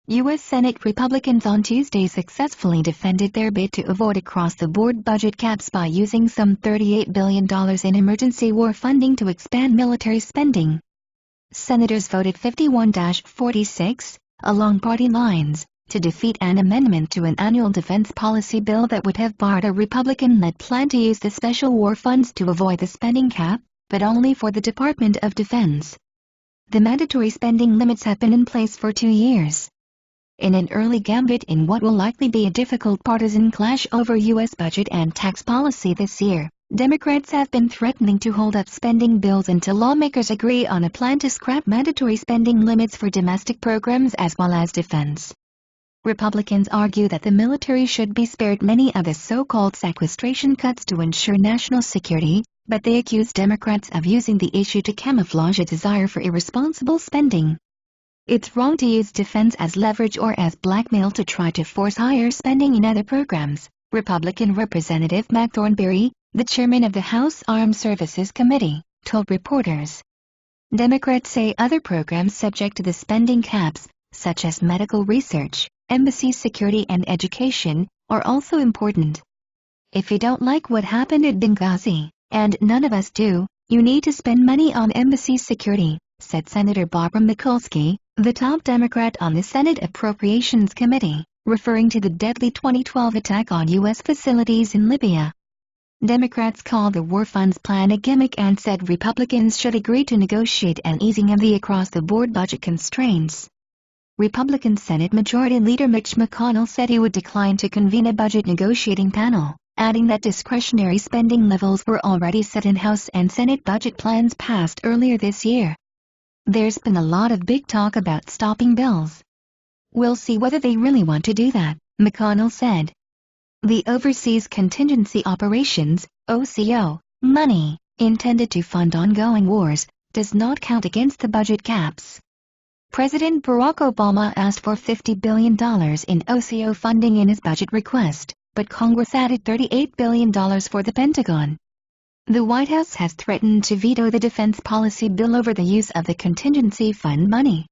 U.S. Senate Republicans on Tuesday successfully defended their bid to avoid across-the-board budget caps by using some $38 billion in emergency war funding to expand military spending. Senators voted 51-46, along party lines, to defeat an amendment to an annual defense policy bill that would have barred a Republican-led plan to use the special war funds to avoid the spending cap, but only for the Department of Defense. The mandatory spending limits have been in place for 2 years. In an early gambit in what will likely be a difficult partisan clash over U.S. budget and tax policy this year, Democrats have been threatening to hold up spending bills until lawmakers agree on a plan to scrap mandatory spending limits for domestic programs as well as defense. Republicans argue that the military should be spared many of the so-called sequestration cuts to ensure national security, but they accuse Democrats of using the issue to camouflage a desire for irresponsible spending. It's wrong to use defense as leverage or as blackmail to try to force higher spending in other programs, Republican Representative Mac Thornberry, the chairman of the House Armed Services Committee, told reporters. Democrats say other programs subject to the spending caps, such as medical research, embassy security and education, are also important. If you don't like what happened at Benghazi, and none of us do, you need to spend money on embassy security, said Senator Barbara Mikulski, the top Democrat on the Senate Appropriations Committee, referring to the deadly 2012 attack on U.S. facilities in Libya. Democrats called the war funds plan a gimmick and said Republicans should agree to negotiate an easing of the across-the-board budget constraints. Republican Senate Majority Leader Mitch McConnell said he would decline to convene a budget negotiating panel, adding that discretionary spending levels were already set in House and Senate budget plans passed earlier this year. There's been a lot of big talk about stopping bills. We'll see whether they really want to do that, McConnell said. The Overseas Contingency Operations, OCO, money, intended to fund ongoing wars, does not count against the budget caps. President Barack Obama asked for $50 billion in OCO funding in his budget request, but Congress added $38 billion for the Pentagon. The White House has threatened to veto the defense policy bill over the use of the contingency fund money.